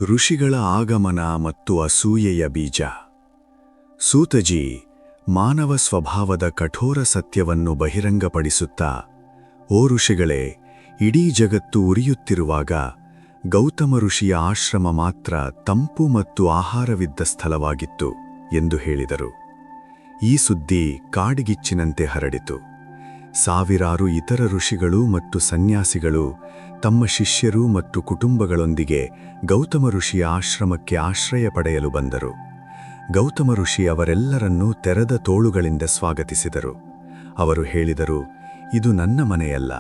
ಋಷಿಗಳ ಆಗಮನ ಮತ್ತು ಅಸೂಯೆಯ ಬೀಜ. ಸೂತಜಿ ಮಾನವ ಸ್ವಭಾವದ ಕಠೋರ ಸತ್ಯವನ್ನು ಬಹಿರಂಗಪಡಿಸುತ್ತಾ, ಓ ಋಷಿಗಳೇ, ಇಡೀ ಜಗತ್ತು ಉರಿಯುತ್ತಿರುವಾಗ ಗೌತಮ ಋಷಿಯ ಆಶ್ರಮ ಮಾತ್ರ ತಂಪು ಮತ್ತು ಆಹಾರವಿದ್ದ ಸ್ಥಳವಾಗಿತ್ತು ಎಂದು ಹೇಳಿದರು. ಈ ಸುದ್ದಿ ಕಾಡ್ಗಿಚ್ಚಿನಂತೆ ಹರಡಿತು. ಸಾವಿರಾರು ಇತರ ಋಷಿಗಳು ಮತ್ತು ಸನ್ಯಾಸಿಗಳು ತಮ್ಮ ಶಿಷ್ಯರು ಮತ್ತು ಕುಟುಂಬಗಳೊಂದಿಗೆ ಗೌತಮ ಋಷಿಯ ಆಶ್ರಮಕ್ಕೆ ಆಶ್ರಯ ಪಡೆಯಲು ಬಂದರು. ಗೌತಮ ಋಷಿ ಅವರೆಲ್ಲರನ್ನೂ ತೆರೆದ ತೋಳುಗಳಿಂದ ಸ್ವಾಗತಿಸಿದರು. ಅವರು ಹೇಳಿದರು, ಇದು ನನ್ನ ಮನೆಯಲ್ಲ,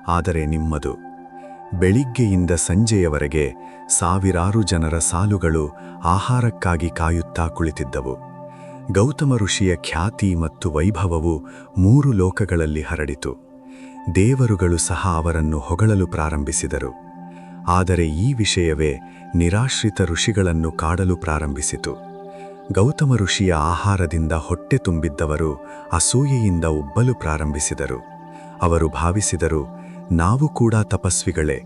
ಆದರೆ ನಿಮ್ಮದು. ಬೆಳಿಗ್ಗೆಯಿಂದ ಸಂಜೆಯವರೆಗೆ ಸಾವಿರಾರು ಜನರ ಸಾಲುಗಳು ಆಹಾರಕ್ಕಾಗಿ ಕಾಯುತ್ತಾ ಕುಳಿತಿದ್ದವು. ಗೌತಮ ಋಷಿಯ ಖ್ಯಾತಿ ಮತ್ತು ವೈಭವವು 3 ಲೋಕಗಳಲ್ಲಿ ಹರಡಿತು. ದೇವರುಗಳು ಸಹ ಅವರನ್ನು ಹೊಗಳಲು ಪ್ರಾರಂಭಿಸಿದರು. ಆದರೆ ಈ ವಿಷಯವೇ ನಿರಾಶ್ರಿತ ಋಷಿಗಳನ್ನು ಕಾಡಲು ಪ್ರಾರಂಭಿಸಿತು. ಗೌತಮ ಋಷಿಯ ಆಹಾರದಿಂದ ಹೊಟ್ಟೆ ತುಂಬಿದ್ದವರು ಅಸೂಯೆಯಿಂದ ಉಬ್ಬಲು ಪ್ರಾರಂಭಿಸಿದರು. ಅವರು ಭಾವಿಸಿದರು, ನಾವು ಕೂಡ ತಪಸ್ವಿಗಳೇ,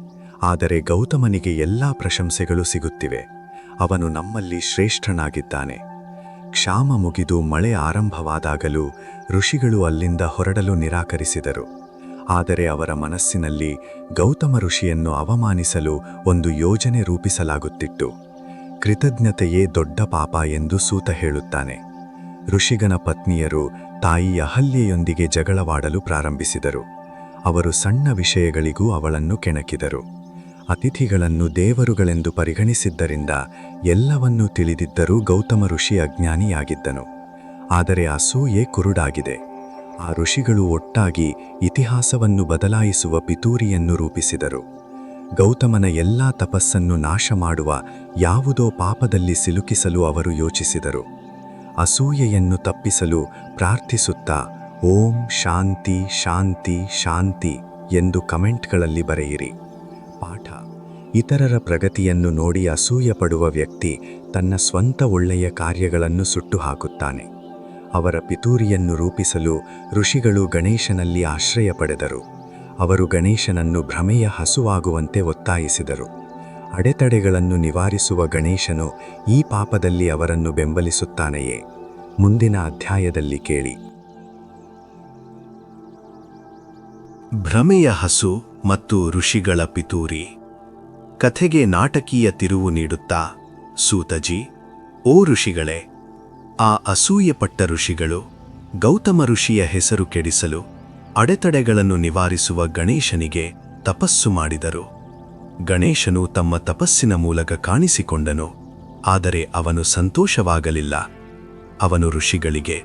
ಆದರೆ ಗೌತಮನಿಗೆ ಎಲ್ಲಾ ಪ್ರಶಂಸೆಗಳು ಸಿಗುತ್ತಿವೆ. ಅವನು ನಮ್ಮಲ್ಲಿ ಶ್ರೇಷ್ಠನಾಗಿದ್ದಾನೆ. ಕ್ಷಾಮ ಮುಗಿದು ಮಳೆ ಆರಂಭವಾದಾಗಲೂ ಋಷಿಗಳು ಅಲ್ಲಿಂದ ಹೊರಡಲು ನಿರಾಕರಿಸಿದರು. ಆದರೆ ಅವರ ಮನಸ್ಸಿನಲ್ಲಿ ಗೌತಮ ಋಷಿಯನ್ನು ಅವಮಾನಿಸಲು ಒಂದು ಯೋಜನೆ ರೂಪಿಸಲಾಗುತ್ತಿತ್ತು. ಕೃತಜ್ಞತೆಯೇ ದೊಡ್ಡ ಪಾಪ ಎಂದು ಸೂತ ಹೇಳುತ್ತಾನೆ. ಋಷಿಗನ ಪತ್ನಿಯರು ತಾಯಿ ಅಹಲ್ಯೆಯೊಂದಿಗೆ ಜಗಳವಾಡಲು ಪ್ರಾರಂಭಿಸಿದರು. ಅವರು ಸಣ್ಣ ವಿಷಯಗಳಿಗೂ ಅವಳನ್ನು ಕೆಣಕಿದರು. ಅತಿಥಿಗಳನ್ನು ದೇವರುಗಳೆಂದು ಪರಿಗಣಿಸಿದ್ದರಿಂದ ಎಲ್ಲವನ್ನೂ ತಿಳಿದಿದ್ದರೂ ಗೌತಮ ಋಷಿ ಅಜ್ಞಾನಿಯಾಗಿದ್ದನು. ಆದರೆ ಅಸೂಯೆ ಕುರುಡಾಗಿದೆ. ಆ ಋಷಿಗಳು ಒಟ್ಟಾಗಿ ಇತಿಹಾಸವನ್ನು ಬದಲಾಯಿಸುವ ಪಿತೂರಿಯನ್ನು ರೂಪಿಸಿದರು. ಗೌತಮನ ಎಲ್ಲಾ ತಪಸ್ಸನ್ನು ನಾಶ ಮಾಡುವ ಯಾವುದೋ ಪಾಪದಲ್ಲಿ ಸಿಲುಕಿಸಲು ಅವರು ಯೋಚಿಸಿದರು. ಅಸೂಯೆಯನ್ನು ತಪ್ಪಿಸಲು ಪ್ರಾರ್ಥಿಸುತ್ತಾ ಓಂ ಶಾಂತಿ ಶಾಂತಿ ಶಾಂತಿ ಎಂದು ಕಮೆಂಟ್ಗಳಲ್ಲಿ ಬರೆಯಿರಿ. ಪಾಠ: ಇತರರ ಪ್ರಗತಿಯನ್ನು ನೋಡಿ ಅಸೂಯೆ ಪಡುವ ವ್ಯಕ್ತಿ ತನ್ನ ಸ್ವಂತ ಒಳ್ಳೆಯ ಕಾರ್ಯಗಳನ್ನು ಸುಟ್ಟು ಹಾಕುತ್ತಾನೆ. ಅವರ ಪಿತೂರಿಯನ್ನು ರೂಪಿಸಲು ಋಷಿಗಳು ಗಣೇಶನಲ್ಲಿ ಆಶ್ರಯ ಪಡೆದರು. ಅವರು ಗಣೇಶನನ್ನು ಭ್ರಮೆಯ ಹಸುವಾಗುವಂತೆ ಒತ್ತಾಯಿಸಿದರು. ಅಡೆತಡೆಗಳನ್ನು ನಿವಾರಿಸುವ ಗಣೇಶನು ಈ ಪಾಪದಲ್ಲಿ ಅವರನ್ನು ಬೆಂಬಲಿಸುತ್ತಾನೆಯೇ? ಮುಂದಿನ ಅಧ್ಯಾಯದಲ್ಲಿ ಕೇಳಿ. ಭ್ರಮೆಯ ಹಸು ಮತ್ತು ಋಷಿಗಳ ಪಿತೂರಿ. ಕಥೆಗೆ ನಾಟಕೀಯ ತಿರುವು ನೀಡುತ್ತಾ ಸೂತಜಿ, ಓ ಋಷಿಗಳೇ, ಆ ಅಸೂಯೆಪಟ್ಟ ಋಷಿಗಳು ಗೌತಮ ಋಷಿಯ ಹೆಸರು ಕೆಡಿಸಲು ಅಡೆತಡೆಗಳನ್ನು ನಿವಾರಿಸುವ ಗಣೇಶನಿಗೆ ತಪಸ್ಸು ಮಾಡಿದರು. ಗಣೇಶನು ತಮ್ಮ ತಪಸ್ಸಿನ ಮೂಲಕ ಕಾಣಿಸಿಕೊಂಡನು, ಆದರೆ ಅವನು ಸಂತೋಷವಾಗಲಿಲ್ಲ. ಅವನು ಋಷಿಗಳಿಗೆ,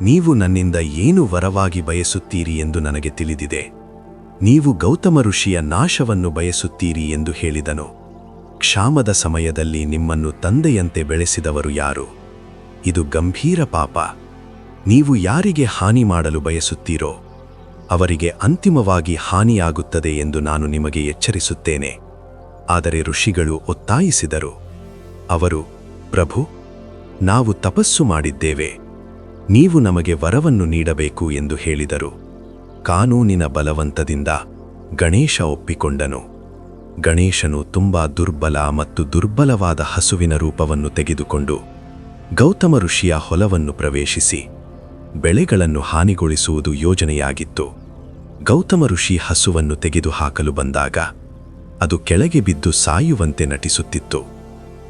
ನೀವು ನನ್ನಿಂದ ಏನು ವರವಾಗಿ ಬಯಸುತ್ತೀರಿ ಎಂದು ನನಗೆ ತಿಳಿದಿದೆ. ನೀವು ಗೌತಮ ಋಷಿಯ ನಾಶವನ್ನು ಬಯಸುತ್ತೀರಿ ಎಂದು ಹೇಳಿದನು. ಕ್ಷಾಮದ ಸಮಯದಲ್ಲಿ ನಿಮ್ಮನ್ನು ತಂದೆಯಂತೆ ಬೆಳೆಸಿದವರು ಯಾರು? ಇದು ಗಂಭೀರ ಪಾಪ. ನೀವು ಯಾರಿಗೆ ಹಾನಿ ಮಾಡಲು ಬಯಸುತ್ತೀರೋ ಅವರಿಗೆ ಅಂತಿಮವಾಗಿ ಹಾನಿಯಾಗುತ್ತದೆ ಎಂದು ನಾನು ನಿಮಗೆ ಎಚ್ಚರಿಸುತ್ತೇನೆ. ಆದರೆ ಋಷಿಗಳು ಒತ್ತಾಯಿಸಿದರು. ಅವರು, ಪ್ರಭು, ನಾವು ತಪಸ್ಸು ಮಾಡಿದ್ದೇವೆ, ನೀವು ನಮಗೆ ವರವನ್ನು ನೀಡಬೇಕು ಎಂದು ಹೇಳಿದರು. ಕಾನೂನಿನ ಬಲವಂತದಿಂದ ಗಣೇಶ ಒಪ್ಪಿಕೊಂಡನು. ಗಣೇಶನು ತುಂಬಾ ದುರ್ಬಲ ಮತ್ತು ದುರ್ಬಲವಾದ ಹಸುವಿನ ರೂಪವನ್ನು ತೆಗೆದುಕೊಂಡು ಗೌತಮ ಋಷಿಯ ಹೊಲವನ್ನು ಪ್ರವೇಶಿಸಿ ಬೆಳೆಗಳನ್ನು ಹಾನಿಗೊಳಿಸುವುದು ಯೋಜನೆಯಾಗಿತ್ತು. ಗೌತಮ ಋಷಿ ಹಸುವನ್ನು ತೆಗೆದುಹಾಕಲು ಬಂದಾಗ ಅದು ಕೆಳಗೆ ಬಿದ್ದು ಸಾಯುವಂತೆ ನಟಿಸುತ್ತಿತ್ತು.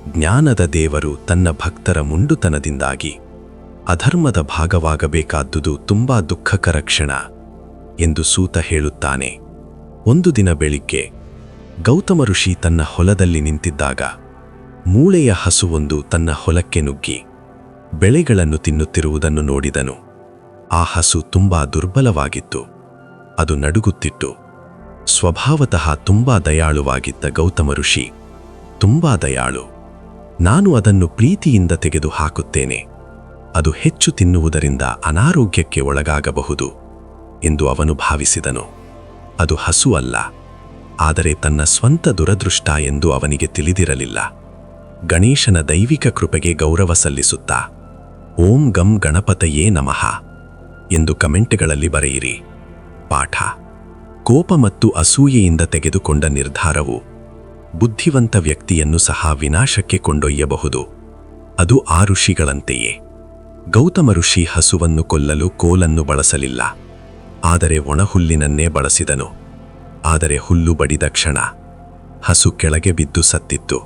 ಜ್ಞಾನದ ದೇವರು ತನ್ನ ಭಕ್ತರ ಮುಂಡುತನದಿಂದಾಗಿ ಅಧರ್ಮದ ಭಾಗವಾಗಬೇಕಾದುದು ತುಂಬಾ ದುಃಖಕರ ಕ್ಷಣ ಎಂದು ಸೂತ ಹೇಳುತ್ತಾನೆ. ಒಂದು ದಿನ ಬೆಳಿಗ್ಗೆ ಗೌತಮ ಋಷಿ ತನ್ನ ಹೊಲದಲ್ಲಿ ನಿಂತಿದ್ದಾಗ ಮೂಳೆಯ ಹಸುವೊಂದು ತನ್ನ ಹೊಲಕ್ಕೆ ನುಗ್ಗಿ ಬೆಳೆಗಳನ್ನು ತಿನ್ನುತ್ತಿರುವುದನ್ನು ನೋಡಿದನು. ಆ ಹಸು ತುಂಬಾ ದುರ್ಬಲವಾಗಿತ್ತು. ಅದು ನಡುಗುತ್ತಿತ್ತು. ಸ್ವಭಾವತಃ ತುಂಬಾ ದಯಾಳುವಾಗಿದ್ದ ಗೌತಮ ಋಷಿ, ತುಂಬಾ ದಯಾಳು, ನಾನು ಅದನ್ನು ಪ್ರೀತಿಯಿಂದ ತೆಗೆದು ಹಾಕುತ್ತೇನೆ, ಅದು ಹೆಚ್ಚು ತಿನ್ನುವುದರಿಂದ ಅನಾರೋಗ್ಯಕ್ಕೆ ಒಳಗಾಗಬಹುದು ಎಂದು ಅವನು ಭಾವಿಸಿದನು. ಅದು ಹಸು ಅಲ್ಲ, ಆದರೆ ತನ್ನ ಸ್ವಂತ ದುರದೃಷ್ಟ ಎಂದು ಅವನಿಗೆ ತಿಳಿದಿರಲಿಲ್ಲ. ಗಣೇಶನ ದೈವಿಕ ಕೃಪೆಗೆ ಗೌರವ ಸಲ್ಲಿಸುತ್ತಾ ಓಂ ಗಂ ಗಣಪತಯೇ ನಮಃ ಎಂದು ಕಮೆಂಟ್ಗಳಲ್ಲಿ ಬರೆಯಿರಿ. ಪಾಠ: ಕೋಪ ಮತ್ತು ಅಸೂಯೆಯಿಂದ ತೆಗೆದುಕೊಂಡ ನಿರ್ಧಾರವು ಬುದ್ಧಿವಂತ ವ್ಯಕ್ತಿಯನ್ನು ಸಹ ವಿನಾಶಕ್ಕೆ ಕೊಂಡೊಯ್ಯಬಹುದು. ಅದು ಆ ಋಷಿಗಳಂತೆಯೇ. ಗೌತಮ ಋಷಿ ಹಸುವನ್ನು ಕೊಲ್ಲಲು ಕೋಲನ್ನು ಬಳಸಲಿಲ್ಲ, ಆದರೆ ಒಣಹುಲ್ಲಿನನ್ನೇ ಬಳಸಿದನು. ಆದರೆ ಹುಲ್ಲು ಬಡಿದ ಕ್ಷಣ ಹಸು ಕೆಳಗೆ ಬಿದ್ದು ಸತ್ತಿತ್ತು.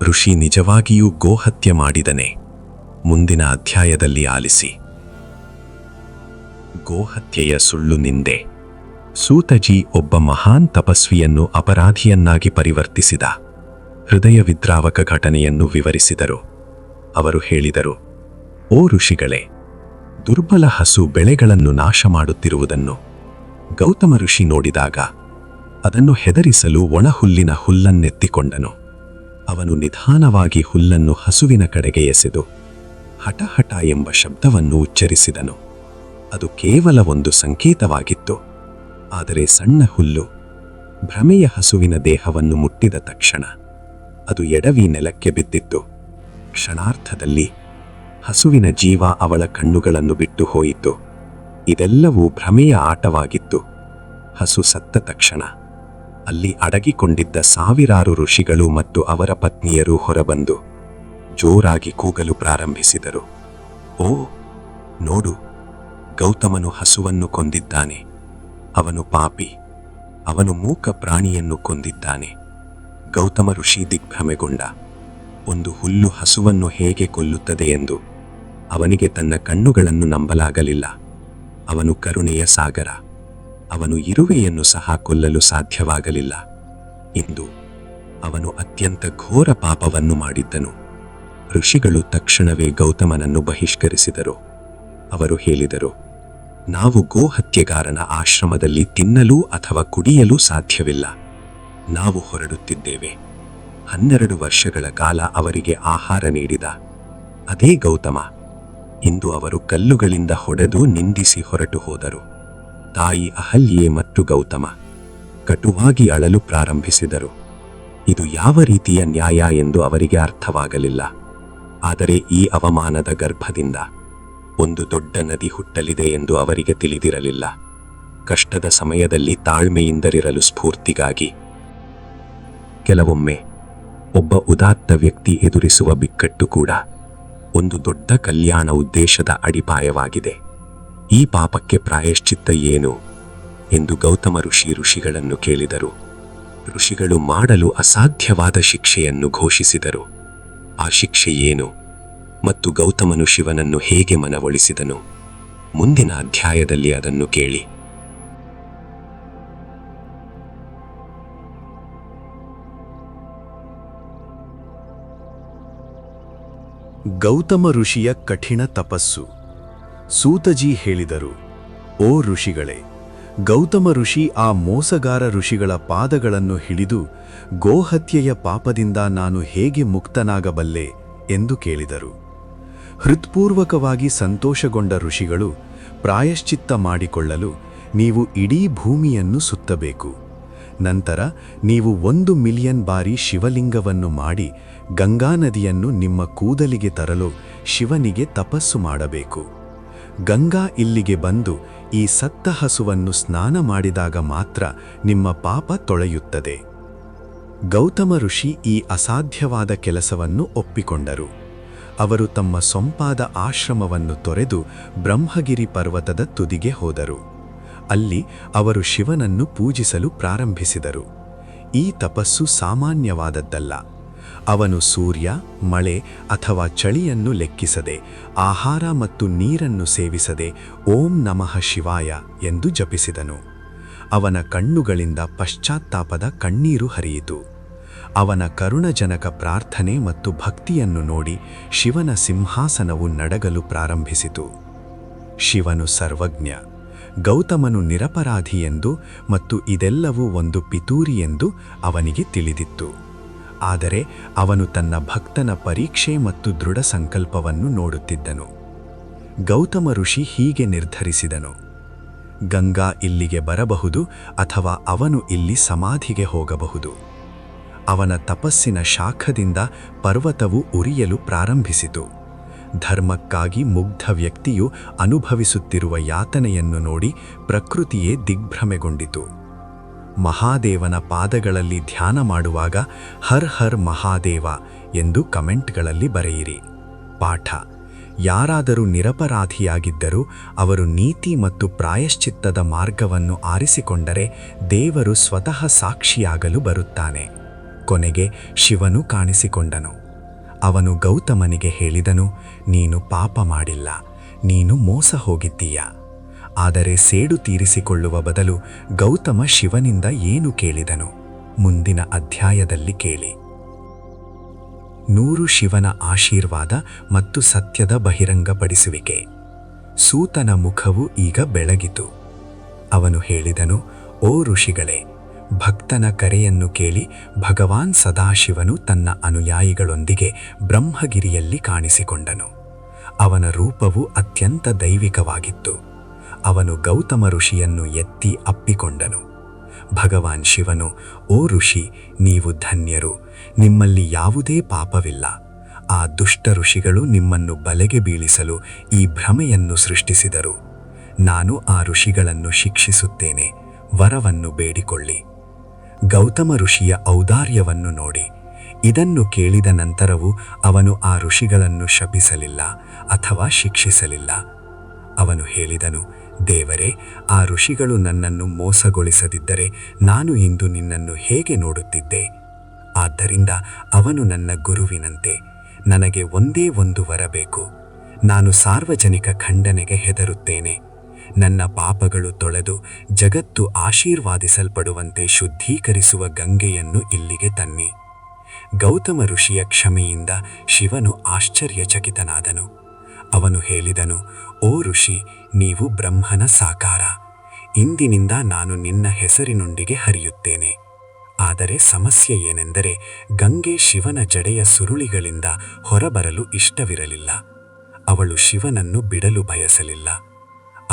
ಋಷಿ ನಿಜವಾಗಿಯೂ ಗೋಹತ್ಯೆ ಮಾಡಿದನೆ? ಮುಂದಿನ ಅಧ್ಯಾಯದಲ್ಲಿ ಆಲಿಸಿ. ಗೋಹತ್ಯೆಯ ಸುಳ್ಳು ನಿಂದೆ. ಸೂತಜಿ ಒಬ್ಬ ಮಹಾನ್ ತಪಸ್ವಿಯನ್ನು ಅಪರಾಧಿಯನ್ನಾಗಿ ಪರಿವರ್ತಿಸಿದ. ಹೃದಯ ವಿದ್ರಾವಕ ಘಟನೆಯನ್ನು ವಿವರಿಸಿದರು. ಅವರು ಹೇಳಿದರು, ಓ ಋಷಿಗಳೇ, ದುರ್ಬಲ ಹಸು ಬೆಳೆಗಳನ್ನು ನಾಶ ಮಾಡುತ್ತಿರುವುದನ್ನು ಗೌತಮ ಋಷಿ ನೋಡಿದಾಗ ಅದನ್ನು ಹೆದರಿಸಲು ಒಣಹುಲ್ಲಿನ ಹುಲ್ಲನ್ನೆತ್ತಿಕೊಂಡನು. ಅವನು ನಿಧಾನವಾಗಿ ಹುಲ್ಲನ್ನು ಹಸುವಿನ ಕಡೆಗೆ ಎಸೆದು ಹಠ ಹಠ ಎಂಬ ಶಬ್ದವನ್ನು ಉಚ್ಚರಿಸಿದನು. ಅದು ಕೇವಲ ಒಂದು ಸಂಕೇತವಾಗಿತ್ತು. ಆದರೆ ಸಣ್ಣ ಹುಲ್ಲು ಭ್ರಮೆಯ ಹಸುವಿನ ದೇಹವನ್ನು ಮುಟ್ಟಿದ ತಕ್ಷಣ ಅದು ಎಡವಿ ನೆಲಕ್ಕೆ ಬಿದ್ದಿತ್ತು. ಕ್ಷಣಾರ್ಧದಲ್ಲಿ ಹಸುವಿನ ಜೀವ ಅವಳ ಕಣ್ಣುಗಳನ್ನು ಬಿಟ್ಟು ಹೋಯಿತು. ಇದೆಲ್ಲವೂ ಭ್ರಮೆಯ ಆಟವಾಗಿತ್ತು. ಹಸು ಸತ್ತ ತಕ್ಷಣ ಅಲ್ಲಿ ಅಡಗಿಕೊಂಡಿದ್ದ ಸಾವಿರಾರು ಋಷಿಗಳು ಮತ್ತು ಅವರ ಪತ್ನಿಯರು ಹೊರಬಂದು ಜೋರಾಗಿ ಕೂಗಲು ಪ್ರಾರಂಭಿಸಿದರು. ಓ, ನೋಡು, ಗೌತಮನು ಹಸುವನ್ನು ಕೊಂದಿದ್ದಾನೆ. ಅವನು ಪಾಪಿ. ಅವನು ಮೂಕ ಪ್ರಾಣಿಯನ್ನು ಕೊಂದಿದ್ದಾನೆ. ಗೌತಮ ಋಷಿ ದಿಗ್ಭ್ರಮೆಗೊಂಡ. ಒಂದು ಹುಲ್ಲು ಹಸುವನ್ನು ಹೇಗೆ ಕೊಲ್ಲುತ್ತದೆ ಎಂದು ಅವನಿಗೆ ತನ್ನ ಕಣ್ಣುಗಳನ್ನು ನಂಬಲಾಗಲಿಲ್ಲ. ಅವನು ಕರುಣೆಯ ಸಾಗರ. ಅವನು ಇರುವೆಯನ್ನು ಸಹ ಕೊಲ್ಲಲು ಸಾಧ್ಯವಾಗಲಿಲ್ಲ. ಇಂದು ಅವನು ಅತ್ಯಂತ ಘೋರ ಪಾಪವನ್ನು ಮಾಡಿದ್ದನು. ಋಷಿಗಳು ತಕ್ಷಣವೇ ಗೌತಮನನ್ನು ಬಹಿಷ್ಕರಿಸಿದರು. ಅವರು ಹೇಳಿದರು, ನಾವು ಗೋಹತ್ಯೆಗಾರನ ಆಶ್ರಮದಲ್ಲಿ ತಿನ್ನಲು ಅಥವಾ ಕುಡಿಯಲು ಸಾಧ್ಯವಿಲ್ಲ. ನಾವು ಹೊರಡುತ್ತಿದ್ದೇವೆ. 12 ವರ್ಷಗಳ ಕಾಲ ಅವರಿಗೆ ಆಹಾರ ನೀಡಿದ ಅದೇ ಗೌತಮ ಇಂದು ಅವರು ಕಲ್ಲುಗಳಿಂದ ಹೊಡೆದು ನಿಂದಿಸಿ ಹೊರಟು ಹೋದರು. ತಾಯಿ ಅಹಲ್ಯೆ ಮತ್ತು ಗೌತಮ ಕಟುವಾಗಿ ಅಳಲು ಪ್ರಾರಂಭಿಸಿದರು. ಇದು ಯಾವ ರೀತಿಯ ನ್ಯಾಯ ಎಂದು ಅವರಿಗೆ ಅರ್ಥವಾಗಲಿಲ್ಲ. ಆದರೆ ಈ ಅವಮಾನದ ಗರ್ಭದಿಂದ ಒಂದು ದೊಡ್ಡ ನದಿ ಹುಟ್ಟಲಿದೆ ಎಂದು ಅವರಿಗೆ ತಿಳಿದಿರಲಿಲ್ಲ. ಕಷ್ಟದ ಸಮಯದಲ್ಲಿ ತಾಳ್ಮೆಯಿಂದರಿರಲು ಸ್ಫೂರ್ತಿಗಾಗಿ ಕೆಲವೊಮ್ಮೆ ಒಬ್ಬ ಉದಾತ್ತ ವ್ಯಕ್ತಿ ಎದುರಿಸುವ ಬಿಕ್ಕಟ್ಟು ಕೂಡ ಒಂದು ದೊಡ್ಡ ಕಲ್ಯಾಣ ಉದ್ದೇಶದ ಅಡಿಪಾಯವಾಗಿದೆ. ಈ ಪಾಪಕ್ಕೆ ಪ್ರಾಯಶ್ಚಿತ್ತ ಏನು ಎಂದು ಗೌತಮ ಋಷಿಗಳನ್ನು ಕೇಳಿದರು. ಋಷಿಗಳು ಮಾಡಲು ಅಸಾಧ್ಯವಾದ ಶಿಕ್ಷೆಯನ್ನು ಘೋಷಿಸಿದರು. ಆ ಶಿಕ್ಷೆ ಏನು ಮತ್ತು ಗೌತಮನು ಶಿವನನ್ನು ಹೇಗೆ ಮನವೊಲಿಸಿದನು? ಮುಂದಿನ ಅಧ್ಯಾಯದಲ್ಲಿ ಅದನ್ನು ಕೇಳಿ. ಗೌತಮ ಋಷಿಯ ಕಠಿಣ ತಪಸ್ಸು. ಸೂತಜಿ ಹೇಳಿದರು, ಓ ಋಷಿಗಳೇ, ಗೌತಮ ಋಷಿ ಆ ಮೋಸಗಾರ ಋಷಿಗಳ ಪಾದಗಳನ್ನು ಹಿಡಿದು ಗೋಹತ್ಯೆಯ ಪಾಪದಿಂದ ನಾನು ಹೇಗೆ ಮುಕ್ತನಾಗಬಲ್ಲೆ ಎಂದು ಕೇಳಿದರು. ಹೃತ್ಪೂರ್ವಕವಾಗಿ ಸಂತೋಷಗೊಂಡ ಋಷಿಗಳು, ಪ್ರಾಯಶ್ಚಿತ್ತ ಮಾಡಿಕೊಳ್ಳಲು ನೀವು ಇಡೀ ಭೂಮಿಯನ್ನು ಸುತ್ತಬೇಕು. ನಂತರ ನೀವು 1 ಮಿಲಿಯನ್ ಬಾರಿ ಶಿವಲಿಂಗವನ್ನು ಮಾಡಿ ಗಂಗಾ ನದಿಯನ್ನು ನಿಮ್ಮ ಕೂದಲಿಗೆ ತರಲು ಶಿವನಿಗೆ ತಪಸ್ಸು ಮಾಡಬೇಕು. ಗಂಗಾ ಇಲ್ಲಿಗೆ ಬಂದು ಈ ಸತ್ತ ಹಸುವನ್ನು ಸ್ನಾನ ಮಾಡಿದಾಗ ಮಾತ್ರ ನಿಮ್ಮ ಪಾಪ ತೊಳೆಯುತ್ತದೆ. ಗೌತಮ ಋಷಿ ಈ ಅಸಾಧ್ಯವಾದ ಕೆಲಸವನ್ನು ಒಪ್ಪಿಕೊಂಡರು. ಅವರು ತಮ್ಮ ಸೊಂಪಾದ ಆಶ್ರಮವನ್ನು ತೊರೆದು ಬ್ರಹ್ಮಗಿರಿ ಪರ್ವತದ ತುದಿಗೆ ಹೋದರು. ಅಲ್ಲಿ ಅವರು ಶಿವನನ್ನು ಪೂಜಿಸಲು ಪ್ರಾರಂಭಿಸಿದರು. ಈ ತಪಸ್ಸು ಸಾಮಾನ್ಯವಾದದ್ದಲ್ಲ. ಅವನು ಸೂರ್ಯ, ಮಳೆ ಅಥವಾ ಚಳಿಯನ್ನು ಲೆಕ್ಕಿಸದೆ, ಆಹಾರ ಮತ್ತು ನೀರನ್ನು ಸೇವಿಸದೆ ಓಂ ನಮಃ ಶಿವಾಯ ಎಂದು ಜಪಿಸಿದನು. ಅವನ ಕಣ್ಣುಗಳಿಂದ ಪಶ್ಚಾತ್ತಾಪದ ಕಣ್ಣೀರು ಹರಿಯಿತು. ಅವನ ಕರುಣಜನಕ ಪ್ರಾರ್ಥನೆ ಮತ್ತು ಭಕ್ತಿಯನ್ನು ನೋಡಿ ಶಿವನ ಸಿಂಹಾಸನವು ನಡಗಲು ಪ್ರಾರಂಭಿಸಿತು. ಶಿವನು ಸರ್ವಜ್ಞ, ಗೌತಮನು ನಿರಪರಾಧಿ ಎಂದು ಮತ್ತು ಇದೆಲ್ಲವೂ ಒಂದು ಪಿತೂರಿ ಎಂದು ಅವನಿಗೆ ತಿಳಿದಿತ್ತು. ಆದರೆ ಅವನು ತನ್ನ ಭಕ್ತನ ಪರೀಕ್ಷೆ ಮತ್ತು ದೃಢ ಸಂಕಲ್ಪವನ್ನು ನೋಡುತ್ತಿದ್ದನು. ಗೌತಮ ಋಷಿ ಹೀಗೆ ನಿರ್ಧರಿಸಿದನು, ಗಂಗಾ ಇಲ್ಲಿಗೆ ಬರಬಹುದು ಅಥವಾ ಅವನು ಇಲ್ಲಿ ಸಮಾಧಿಗೆ ಹೋಗಬಹುದು. ಅವನ ತಪಸ್ಸಿನ ಶಾಖದಿಂದ ಪರ್ವತವು ಉರಿಯಲು ಪ್ರಾರಂಭಿಸಿತು. ಧರ್ಮಕ್ಕಾಗಿ ಮುಗ್ಧ ವ್ಯಕ್ತಿಯು ಅನುಭವಿಸುತ್ತಿರುವ ಯಾತನೆಯನ್ನು ನೋಡಿ ಪ್ರಕೃತಿಯೇ ದಿಗ್ಭ್ರಮೆಗೊಂಡಿತು. ಮಹಾದೇವನ ಪಾದಗಳಲ್ಲಿ ಧ್ಯಾನ ಮಾಡುವಾಗ ಹರ್ ಹರ್ ಮಹಾದೇವ ಎಂದು ಕಮೆಂಟ್ಗಳಲ್ಲಿ ಬರೆಯಿರಿ. ಪಾಠ: ಯಾರಾದರೂ ನಿರಪರಾಧಿಯಾಗಿದ್ದರೂ ಅವರು ನೀತಿ ಮತ್ತು ಪ್ರಾಯಶ್ಚಿತ್ತದ ಮಾರ್ಗವನ್ನು ಆರಿಸಿಕೊಂಡರೆ ದೇವರು ಸ್ವತಃ ಸಾಕ್ಷಿಯಾಗಲು ಬರುತ್ತಾನೆ. ಕೊನೆಗೆ ಶಿವನು ಕಾಣಿಸಿಕೊಂಡನು. ಅವನು ಗೌತಮನಿಗೆ ಹೇಳಿದನು, ನೀನು ಪಾಪ ಮಾಡಿಲ್ಲ, ನೀನು ಮೋಸ ಹೋಗಿದ್ದೀಯ. ಆದರೆ ಸೇಡು ತೀರಿಸಿಕೊಳ್ಳುವ ಬದಲು ಗೌತಮ ಶಿವನಿಂದ ಏನು ಕೇಳಿದನು? ಮುಂದಿನ ಅಧ್ಯಾಯದಲ್ಲಿ ಕೇಳಿ. 100 ಶಿವನ ಆಶೀರ್ವಾದ ಮತ್ತು ಸತ್ಯದ ಬಹಿರಂಗಪಡಿಸುವಿಕೆ. ಸೂತನ ಮುಖವು ಈಗ ಬೆಳಗಿತು. ಅವನು ಹೇಳಿದನು, ಓ ಋಷಿಗಳೇ, ಭಕ್ತನ ಕರೆಯನ್ನು ಕೇಳಿ ಭಗವಾನ್ ಸದಾಶಿವನು ತನ್ನ ಅನುಯಾಯಿಗಳೊಂದಿಗೆ ಬ್ರಹ್ಮಗಿರಿಯಲ್ಲಿ ಕಾಣಿಸಿಕೊಂಡನು. ಅವನ ರೂಪವು ಅತ್ಯಂತ ದೈವಿಕವಾಗಿತ್ತು. ಅವನು ಗೌತಮ ಋಷಿಯನ್ನು ಎತ್ತಿ ಅಪ್ಪಿಕೊಂಡನು. ಭಗವಾನ್ ಶಿವನು, ಓ ಋಷಿ, ನೀವು ಧನ್ಯರು, ನಿಮ್ಮಲ್ಲಿ ಯಾವುದೇ ಪಾಪವಿಲ್ಲ. ಆ ದುಷ್ಟ ಋಷಿಗಳು ನಿಮ್ಮನ್ನು ಬಲೆಗೆ ಬೀಳಿಸಲು ಈ ಭ್ರಮೆಯನ್ನು ಸೃಷ್ಟಿಸಿದರು. ನಾನು ಆ ಋಷಿಗಳನ್ನು ಶಿಕ್ಷಿಸುತ್ತೇನೆ, ವರವನ್ನು ಬೇಡಿಕೊಳ್ಳಿ. ಗೌತಮ ಋಷಿಯ ಔದಾರ್ಯವನ್ನು ನೋಡಿ. ಇದನ್ನು ಕೇಳಿದ ನಂತರವೂ ಅವನು ಆ ಋಷಿಗಳನ್ನು ಶಪಿಸಲಿಲ್ಲ ಅಥವಾ ಶಿಕ್ಷಿಸಲಿಲ್ಲ. ಅವನು ಹೇಳಿದನು, ದೇವರೇ, ಆ ಋಷಿಗಳು ನನ್ನನ್ನು ಮೋಸಗೊಳಿಸದಿದ್ದರೆ ನಾನು ಇಂದು ನಿನ್ನನ್ನು ಹೇಗೆ ನೋಡುತ್ತಿದ್ದೆ? ಆದ್ದರಿಂದ ಅವನು ನನ್ನ ಗುರುವಿನಂತೆ. ನನಗೆ ಒಂದೇ ಒಂದು ವರ ಬೇಕು. ನಾನು ಸಾರ್ವಜನಿಕ ಖಂಡನೆಗೆ ಹೆದರುತ್ತೇನೆ. ನನ್ನ ಪಾಪಗಳು ತೊಳೆದು ಜಗತ್ತು ಆಶೀರ್ವಾದಿಸಲ್ಪಡುವಂತೆ ಶುದ್ಧೀಕರಿಸುವ ಗಂಗೆಯನ್ನು ಇಲ್ಲಿಗೆ ತನ್ನಿ. ಗೌತಮ ಋಷಿಯ ಕ್ಷಮೆಯಿಂದ ಶಿವನು ಆಶ್ಚರ್ಯಚಕಿತನಾದನು. ಅವನು ಹೇಳಿದನು, ಓ ಋಷಿ, ನೀವು ಬ್ರಹ್ಮನ ಸಾಕಾರ. ಇಂದಿನಿಂದ ನಾನು ನಿನ್ನ ಹೆಸರಿನೊಂದಿಗೆ ಹರಿಯುತ್ತೇನೆ. ಆದರೆ ಸಮಸ್ಯೆ ಏನೆಂದರೆ ಗಂಗೆ ಶಿವನ ಜಡೆಯ ಸುರುಳಿಗಳಿಂದ ಹೊರಬರಲು ಇಷ್ಟವಿರಲಿಲ್ಲ. ಅವಳು ಶಿವನನ್ನು ಬಿಡಲು ಬಯಸಲಿಲ್ಲ.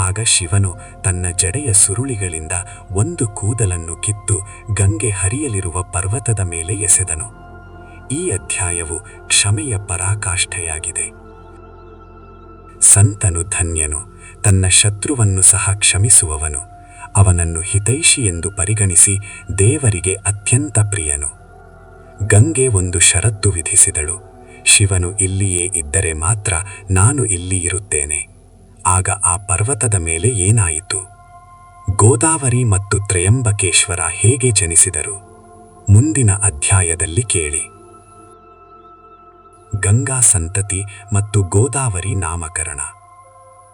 ಆಗ ಶಿವನು ತನ್ನ ಜಡೆಯ ಸುರುಳಿಗಳಿಂದ ಒಂದು ಕೂದಲನ್ನು ಕಿತ್ತು ಗಂಗೆ ಹರಿಯಲಿರುವ ಪರ್ವತದ ಮೇಲೆ ಎಸೆದನು. ಈ ಅಧ್ಯಾಯವು ಕ್ಷಮೆಯ ಪರಾಕಾಷ್ಠೆಯಾಗಿದೆ. ಸಂತನು ಧನ್ಯನು, ತನ್ನ ಶತ್ರುವನ್ನು ಸಹ ಕ್ಷಮಿಸುವವನು. ಅವನನ್ನು ಹಿತೈಷಿ ಎಂದು ಪರಿಗಣಿಸಿ ದೇವರಿಗೆ ಅತ್ಯಂತ ಪ್ರಿಯನು. ಗಂಗೆ ಒಂದು ಷರತ್ತು ವಿಧಿಸಿದಳು. ಶಿವನು ಇಲ್ಲಿಯೇ ಇದ್ದರೆ ಮಾತ್ರ ನಾನು ಇಲ್ಲಿ ಇರುತ್ತೇನೆ. ಆಗ ಆ ಪರ್ವತದ ಮೇಲೆ ಏನಾಯಿತು? ಗೋದಾವರಿ ಮತ್ತು ತ್ರಯಂಬಕೇಶ್ವರ ಹೇಗೆ ಜನಿಸಿದರು? ಮುಂದಿನ ಅಧ್ಯಾಯದಲ್ಲಿ ಕೇಳಿ. ಗಂಗಾ ಸಂತತಿ ಮತ್ತು ಗೋದಾವರಿ ನಾಮಕರಣ.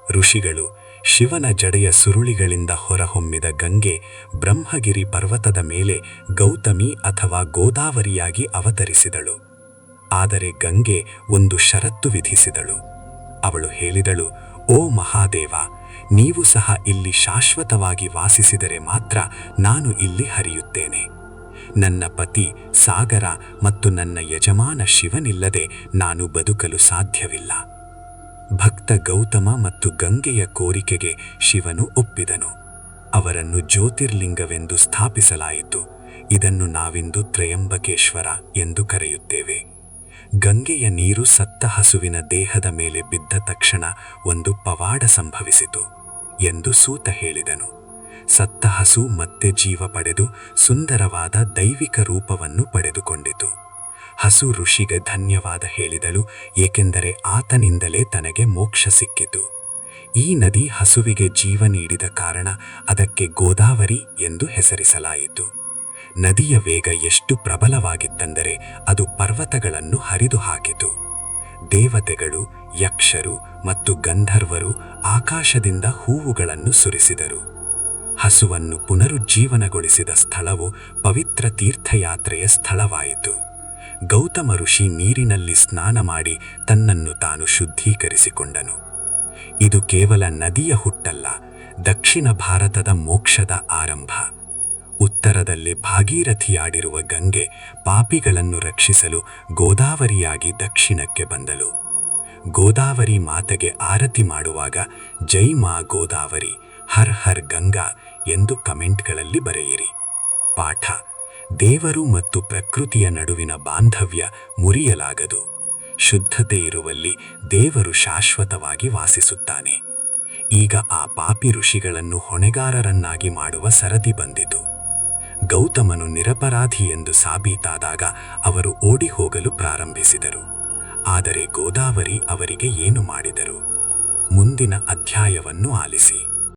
ಋಷಿಗಳು ಶಿವನ ಜಡೆಯ ಸುರುಳಿಗಳಿಂದ ಹೊರಹೊಮ್ಮಿದ ಗಂಗೆ ಬ್ರಹ್ಮಗಿರಿ ಪರ್ವತದ ಮೇಲೆ ಗೌತಮಿ ಅಥವಾ ಗೋದಾವರಿಯಾಗಿ ಅವತರಿಸಿದಳು. ಆದರೆ ಗಂಗೆ ಒಂದು ಷರತ್ತು ವಿಧಿಸಿದಳು. ಅವಳು ಹೇಳಿದಳು, ಓ ಮಹಾದೇವ, ನೀವು ಸಹ ಇಲ್ಲಿ ಶಾಶ್ವತವಾಗಿ ವಾಸಿಸಿದರೆ ಮಾತ್ರ ನಾನು ಇಲ್ಲಿ ಹರಿಯುತ್ತೇನೆ. ನನ್ನ ಪತಿ ಸಾಗರ ಮತ್ತು ನನ್ನ ಯಜಮಾನ ಶಿವನಿಲ್ಲದೆ ನಾನು ಬದುಕಲು ಸಾಧ್ಯವಿಲ್ಲ. ಭಕ್ತ ಗೌತಮ ಮತ್ತು ಗಂಗೆಯ ಕೋರಿಕೆಗೆ ಶಿವನು ಒಪ್ಪಿದನು. ಅವರನ್ನು ಜ್ಯೋತಿರ್ಲಿಂಗವೆಂದು ಸ್ಥಾಪಿಸಲಾಯಿತು. ಇದನ್ನು ನಾವಿಂದು ತ್ರಯಂಬಕೇಶ್ವರ ಎಂದು ಕರೆಯುತ್ತೇವೆ. ಗಂಗೆಯ ನೀರು ಸತ್ತ ಹಸುವಿನ ದೇಹದ ಮೇಲೆ ಬಿದ್ದ ತಕ್ಷಣ ಒಂದು ಪವಾಡ ಸಂಭವಿಸಿತು ಎಂದು ಸೂತ ಹೇಳಿದನು. ಸತ್ತ ಹಸು ಮತ್ತೆ ಜೀವ ಪಡೆದು ಸುಂದರವಾದ ದೈವಿಕ ರೂಪವನ್ನು ಪಡೆದುಕೊಂಡಿತು. ಹಸು ಋಷಿಗೆ ಧನ್ಯವಾದ ಹೇಳಿದಳು, ಏಕೆಂದರೆ ಆತನಿಂದಲೇ ತನಗೆ ಮೋಕ್ಷ ಸಿಕ್ಕಿತು. ಈ ನದಿ ಹಸುವಿಗೆ ಜೀವ ನೀಡಿದ ಕಾರಣ ಅದಕ್ಕೆ ಗೋದಾವರಿ ಎಂದು ಹೆಸರಿಸಲಾಯಿತು. ನದಿಯ ವೇಗ ಎಷ್ಟು ಪ್ರಬಲವಾಗಿತ್ತೆಂದರೆ ಅದು ಪರ್ವತಗಳನ್ನು ಹರಿದು ಹಾಕಿತು. ದೇವತೆಗಳು, ಯಕ್ಷರು ಮತ್ತು ಗಂಧರ್ವರು ಆಕಾಶದಿಂದ ಹೂವುಗಳನ್ನು ಸುರಿಸಿದರು. ಹಸುವನ್ನು ಪುನರುಜ್ಜೀವನಗೊಳಿಸಿದ ಸ್ಥಳವು ಪವಿತ್ರ ತೀರ್ಥಯಾತ್ರೆಯ ಸ್ಥಳವಾಯಿತು. ಗೌತಮ ಋಷಿ ನೀರಿನಲ್ಲಿ ಸ್ನಾನ ಮಾಡಿ ತನ್ನನ್ನು ತಾನು ಶುದ್ಧೀಕರಿಸಿಕೊಂಡನು. ಇದು ಕೇವಲ ನದಿಯ ಹುಟ್ಟಲ್ಲ, ದಕ್ಷಿಣ ಭಾರತದ ಮೋಕ್ಷದ ಆರಂಭ. ಉತ್ತರದಲ್ಲಿ ಭಾಗೀರಥಿಯಾಡಿರುವ ಗಂಗೆ ಪಾಪಿಗಳನ್ನು ರಕ್ಷಿಸಲು ಗೋದಾವರಿಯಾಗಿ ದಕ್ಷಿಣಕ್ಕೆ ಬಂದಳು. ಗೋದಾವರಿ ಮಾತೆಗೆ ಆರತಿ ಮಾಡುವಾಗ ಜೈ ಮಾ ಗೋದಾವರಿ, ಹರ್ ಹರ್ ಗಂಗಾ ಎಂದು ಕಮೆಂಟ್ಗಳಲ್ಲಿ ಬರೆಯಿರಿ. ಪಾಠ: ದೇವರು ಮತ್ತು ಪ್ರಕೃತಿಯ ನಡುವಿನ ಬಾಂಧವ್ಯ ಮುರಿಯಲಾಗದು. ಶುದ್ಧತೆ ಇರುವಲ್ಲಿ ದೇವರು ಶಾಶ್ವತವಾಗಿ ವಾಸಿಸುತ್ತಾನೆ. ಈಗ ಆ ಪಾಪಿ ಋಷಿಗಳನ್ನು ಹೊಣೆಗಾರರನ್ನಾಗಿ ಮಾಡುವ ಸರದಿ ಬಂದಿತು. ಗೌತಮನು ನಿರಪರಾಧಿ ಎಂದು ಸಾಬೀತಾದಾಗ ಅವರು ಓಡಿ ಹೋಗಲು ಪ್ರಾರಂಭಿಸಿದರು. ಆದರೆ ಗೋದಾವರಿ ಅವರಿಗೆ ಏನು ಮಾಡಿದರು? ಮುಂದಿನ ಅಧ್ಯಾಯವನ್ನು ಆಲಿಸಿ.